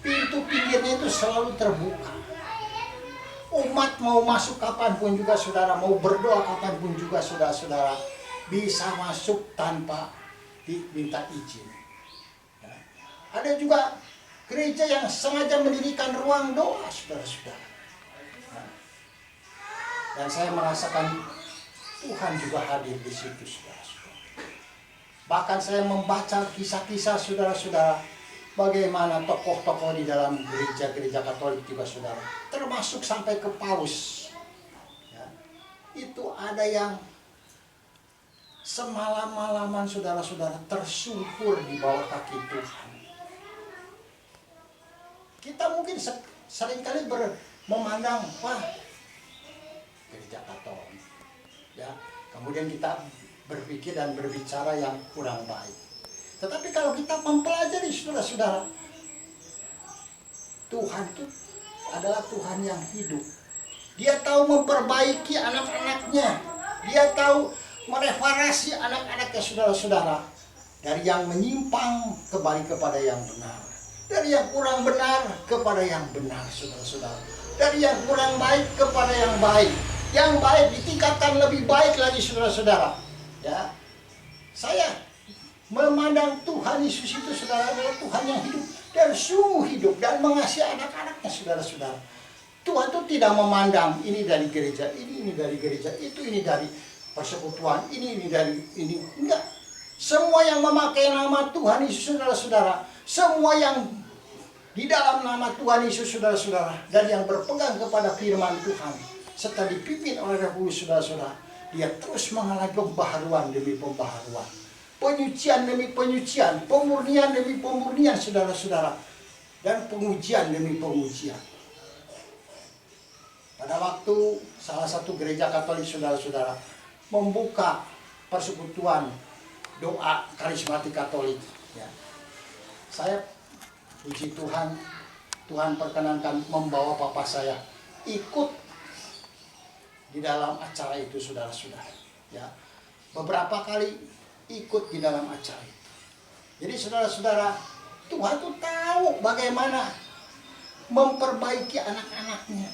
pintu pinggirnya itu selalu terbuka. Umat mau masuk kapanpun juga, saudara, mau berdoa kapanpun juga, saudara-saudara, bisa masuk tanpa diminta izin. Ya. Ada juga gereja yang sengaja mendirikan ruang doa, saudara-saudara. Ya. Dan saya merasakan Tuhan juga hadir di situ, saudara-saudara. Bahkan saya membaca kisah-kisah, saudara-saudara, bagaimana tokoh-tokoh di dalam gereja-gereja Katolik juga, saudara, termasuk sampai ke Paus. Ya. Itu ada yang semalam-malaman, saudara-saudara, tersungkur di bawah kaki Tuhan. Kita mungkin seringkali memandang, wah, gereja Katolik. Ya, kemudian kita berpikir dan berbicara yang kurang baik. Tetapi kalau kita mempelajari saudara-saudara, Tuhan itu adalah Tuhan yang hidup. Dia tahu memperbaiki anak-anaknya. Dia tahu mereparasi anak-anaknya saudara-saudara. Dari yang menyimpang kembali kepada yang benar. Dari yang kurang benar kepada yang benar saudara-saudara. Dari yang kurang baik kepada yang baik. Yang baik ditingkatkan lebih baik lagi saudara-saudara. Ya, saya memandang Tuhan Yesus itu saudara adalah Tuhan yang hidup dan sungguh hidup dan mengasihi anak-anaknya saudara-saudara. Tuhan itu tidak memandang ini dari gereja, ini dari gereja, ini dari persekutuan, ini dari ini. Enggak. Semua yang memakai nama Tuhan Yesus saudara-saudara, semua yang di dalam nama Tuhan Yesus saudara-saudara, dan yang berpegang kepada firman Tuhan serta dipimpin oleh Roh Kudus saudara-saudara, dia terus mengalami pembaharuan demi pembaharuan, penyucian demi penyucian, pemurnian demi pemurnian saudara-saudara, dan pengujian demi pengujian. Pada waktu salah satu gereja Katolik saudara-saudara membuka persekutuan doa karismatik Katolik, ya, saya puji Tuhan, Tuhan perkenankan membawa papa saya ikut di dalam acara itu saudara-saudara. Ya, beberapa kali ikut di dalam acara itu. Jadi saudara-saudara, Tuhan tuh tahu bagaimana memperbaiki anak-anaknya,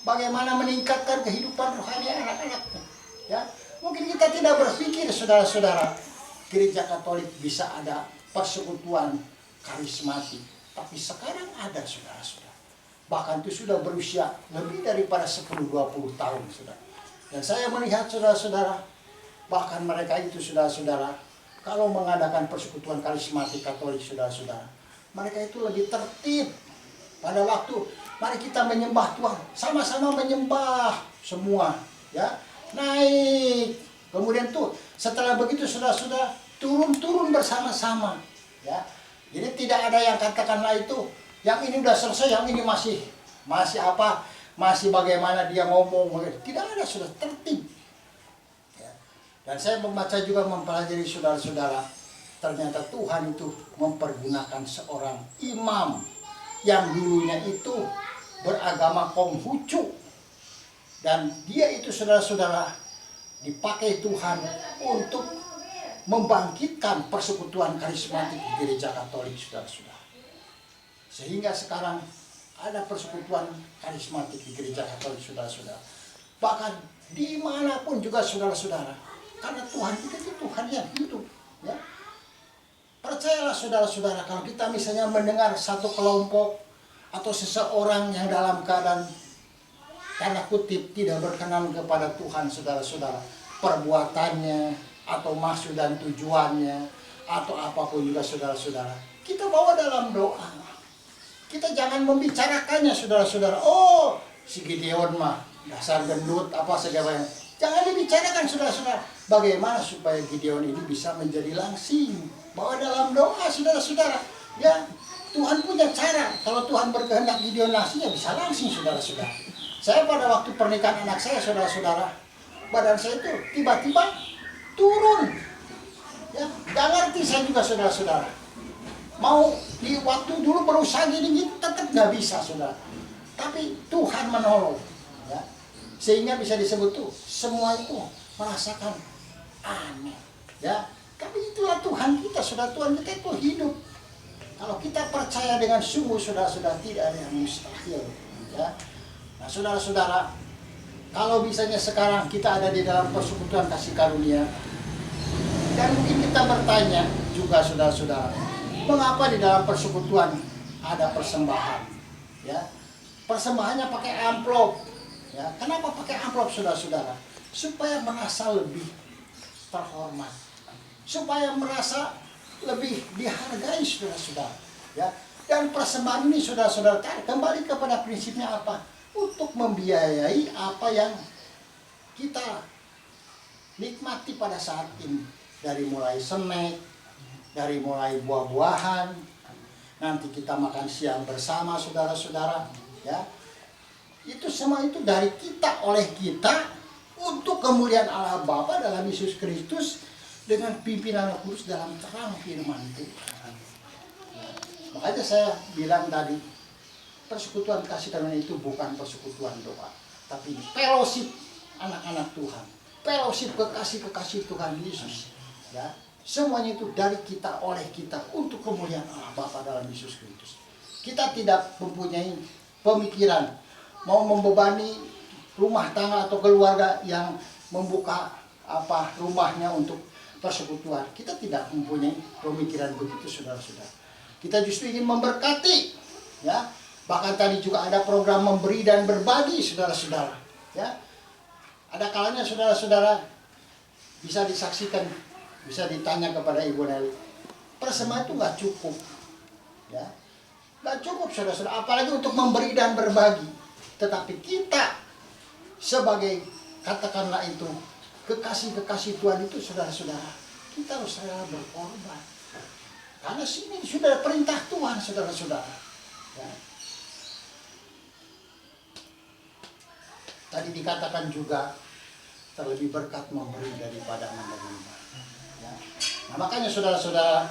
bagaimana meningkatkan kehidupan rohani anak-anaknya. Ya, mungkin kita tidak berpikir saudara-saudara, gereja Katolik bisa ada persekutuan karismatik, tapi sekarang ada saudara-saudara. Bahkan itu sudah berusia lebih daripada 10-20 tahun sudah. Dan saya melihat saudara-saudara, bahkan mereka itu saudara-saudara, kalau mengadakan persekutuan karismatik Katolik saudara-saudara, mereka itu lebih tertib. Pada waktu mari kita menyembah Tuhan, sama-sama menyembah semua, ya, naik. Kemudian tuh setelah begitu saudara-saudara turun bersama-sama, ya. Jadi tidak ada yang katakanlah itu, yang ini udah selesai, yang ini masih apa, masih bagaimana dia ngomong, tidak ada, sudah tertib. Ya. Dan saya membaca juga mempelajari saudara-saudara, ternyata Tuhan itu mempergunakan seorang imam yang dulunya itu beragama Konghucu, dan dia itu saudara-saudara dipakai Tuhan untuk membangkitkan persekutuan karismatik di gereja Katolik saudara-saudara. Sehingga sekarang ada persekutuan karismatik di gereja Katolik saudara-saudara. Bahkan dimanapun juga saudara-saudara, karena Tuhan kita itu Tuhan yang hidup, ya. Percayalah saudara-saudara, kalau kita misalnya mendengar satu kelompok atau seseorang yang dalam keadaan tanda kutip tidak berkenan kepada Tuhan saudara-saudara, perbuatannya atau maksud dan tujuannya atau apapun juga saudara-saudara, kita bawa dalam doa. Kita jangan membicarakannya saudara-saudara. Oh, si Gideon mah dasar gendut apa segala yang. Jangan dibicarakan saudara-saudara. Bagaimana supaya Gideon ini bisa menjadi langsing? Bawa dalam doa saudara-saudara. Ya, Tuhan punya cara. Kalau Tuhan berkehendak Gideon langsing, ya bisa langsing saudara-saudara. Saya pada waktu pernikahan anak saya saudara-saudara, badan saya itu tiba-tiba turun. Ya, gak ngerti saya juga saudara-saudara. Mau di waktu dulu berusaha gini tetap gak bisa saudara. Tapi Tuhan menolong. Ya. Sehingga bisa disebut tuh semua itu merasakan aneh. Ya. Tapi itulah Tuhan kita, saudara. Tuhan kita itu hidup. Kalau kita percaya dengan sungguh saudara-saudara, tidak ada yang mustahil. Ya. Nah saudara-saudara, kalau misalnya sekarang kita ada di dalam persekutuan kasih karunia, dan mungkin kita bertanya juga saudara-saudara, mengapa di dalam persekutuan ada persembahan? Ya, persembahannya pakai amplop. Ya, kenapa pakai amplop saudara-saudara? Supaya merasa lebih terhormat, supaya merasa lebih dihargai saudara-saudara. Ya, dan persembahan ini saudara-saudara kembali kepada prinsipnya apa? Untuk membiayai apa yang kita nikmati pada saat ini, dari mulai snack, dari mulai buah-buahan, nanti kita makan siang bersama saudara-saudara, ya. Itu semua itu dari kita, oleh kita, untuk kemuliaan Allah Bapa dalam Yesus Kristus, dengan pimpinan Roh Kudus dalam terang firman Tuhan. Makanya saya bilang tadi, persekutuan kasih karunia itu bukan persekutuan doa, tapi fellowship anak-anak Tuhan, fellowship kekasih-kekasih Tuhan Yesus. Ya, semuanya itu dari kita, oleh kita, untuk kemuliaan Allah Bapa dalam Yesus Kristus. Kita tidak mempunyai pemikiran mau membebani rumah tangga atau keluarga yang membuka rumahnya untuk persekutuan. Kita tidak mempunyai pemikiran begitu, saudara-saudara. Kita justru ingin memberkati, ya. Bahkan tadi juga ada program memberi dan berbagi, saudara-saudara, ya. Ada kalanya saudara-saudara bisa disaksikan, bisa ditanya kepada Ibu Nelly, persembahan itu nggak cukup, ya, nggak cukup, saudara-saudara, apalagi untuk memberi dan berbagi. Tetapi kita sebagai, katakanlah itu, kekasih-kekasih Tuhan itu, saudara-saudara, kita harus rela berkorban. Karena sini sudah perintah Tuhan, saudara-saudara. Ya. Tadi dikatakan juga, terlebih berkat memberi daripada menerima. Ya. Nah, makanya saudara-saudara,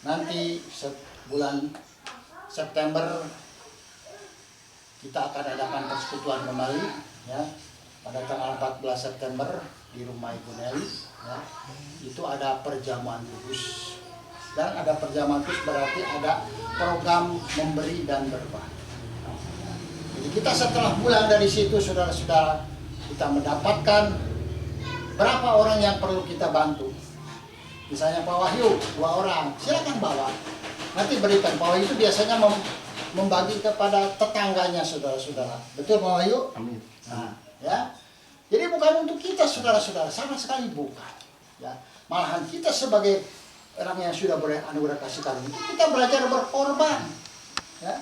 nanti bulan September kita akan adakan persekutuan kembali, ya, pada tanggal 14 September di rumah Ibu Nelly, ya. Itu ada perjamuan kudus, dan ada perjamuan kudus berarti ada program memberi dan berbagi. Jadi kita setelah pulang dari situ, saudara-saudara, kita mendapatkan berapa orang yang perlu kita bantu. Misalnya Pak Wahyu 2 orang, silakan bawa, nanti berikan. Pak Wahyu itu biasanya membagi kepada tetangganya, saudara-saudara. Betul Pak Wahyu? Amin. Nah, ya. Jadi bukan untuk kita, saudara-saudara, sama sekali bukan. Ya. Malahan kita sebagai orang yang sudah beranugerah kasih karunia, kita belajar berkorban. Ya.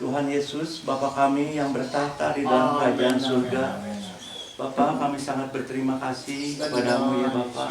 Tuhan Yesus, Bapa kami yang bertahta di dalam kerajaan surga, Bapa, kami sangat berterima kasih kepadamu ya Bapa.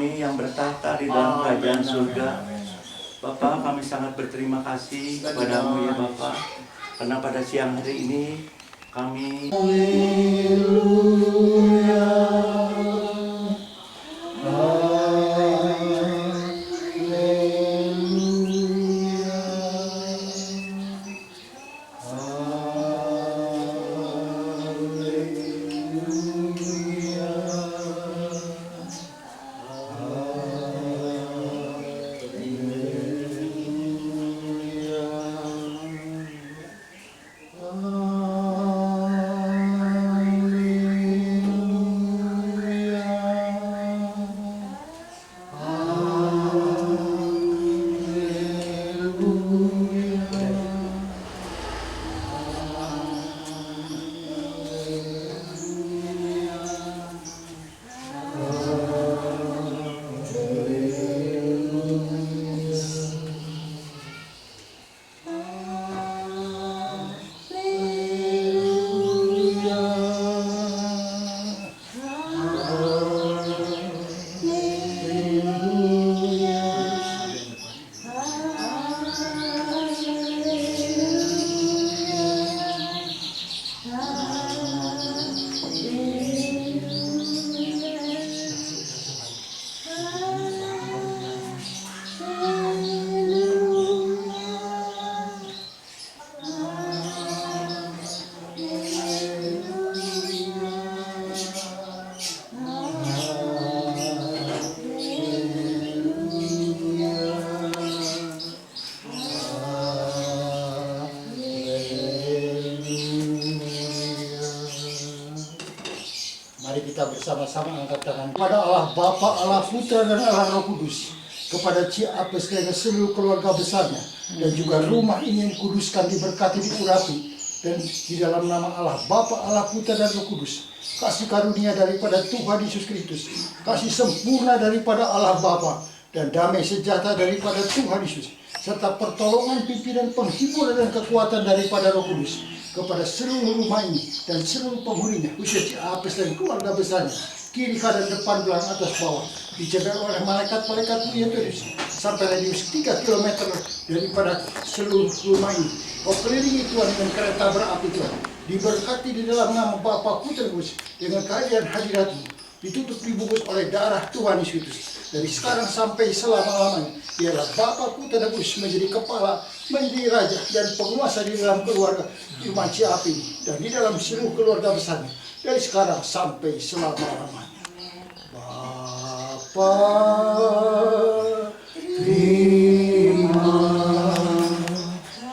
kami yang bertahta di dalam kerajaan surga. Bapa, kami sangat berterima kasih kepadamu ya Bapa, karena pada siang hari ini kami Mari kita bersama-sama angkat tangan kepada Allah Bapa, Allah Putra dan Allah Roh Kudus, kepada Ciapes dan seluruh keluarga besarnya, dan juga rumah ini yang kuduskan, diberkati, diurapi, dan di dalam nama Allah Bapa, Allah Putra dan Roh Kudus, kasih karunia daripada Tuhan Yesus Kristus, kasih sempurna daripada Allah Bapa, dan damai sejahtera daripada Tuhan Yesus, serta pertolongan, pimpinan, penghiburan dan kekuatan daripada Roh Kudus kepada seluruh rumah ini dan seluruh penghuninya, khususnya Ciapes dan keluarga besarnya, kiri, kanan, depan, belakang, atas, bawah, dijaga oleh malaikat-malaikatmu ya Tuhan Yesus, sampai radius 3 km daripada seluruh rumah ini. Kau kelilingi Tuhan dengan kereta berapi Tuhan, diberkati di dalam nama Bapa, Putra, Kudus, dengan kehadiran hadiratmu, ditutup dibungkus oleh darah Tuhan Yesus. Dari sekarang sampai selama-lamanya, biarlah Bapa, Putra, dan Kudus menjadi kepala, menjadi raja dan penguasa di dalam keluarga Iman Ciapi dan di dalam seluruh keluarga besarnya, dari sekarang sampai selama-lamanya. Bapa, terima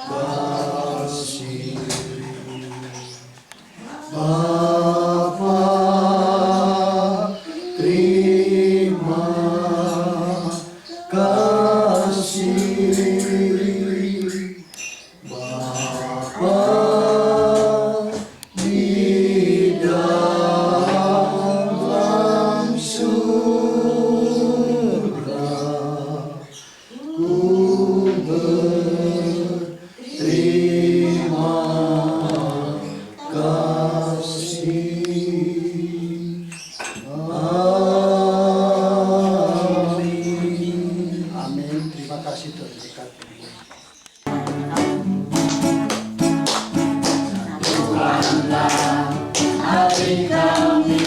kasih. Bapa, terima kasih. Bapa di dalam surga, ku berterima kasih. Amin. Amin. Terima kasih Tuhan. Hati kami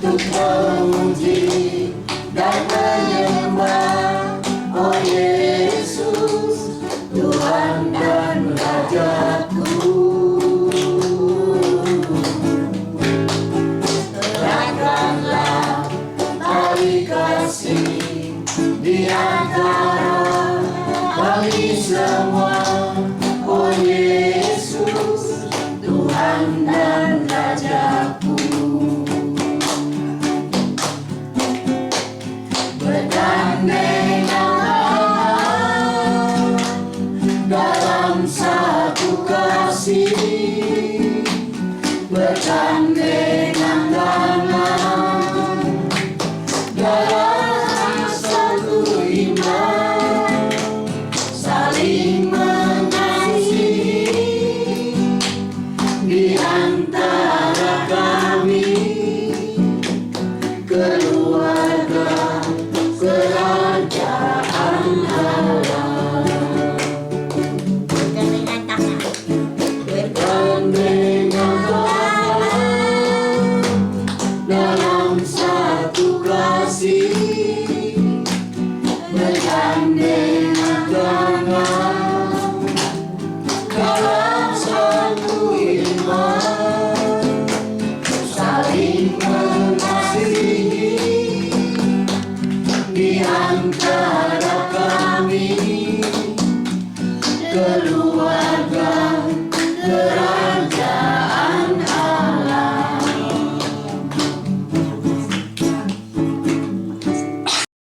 untuk memuji dan menyembah, oh Yesus, Tuhan dan Rajaku. Eratkanlah tali kasih di antara kami semua, oh Yesus, Tuhan dan Rajaku. Bergandengan dalam satu kasih, bergandengan dalam satu iman, saling mengasihi di antara kami, keluarga di antara kami, keluarga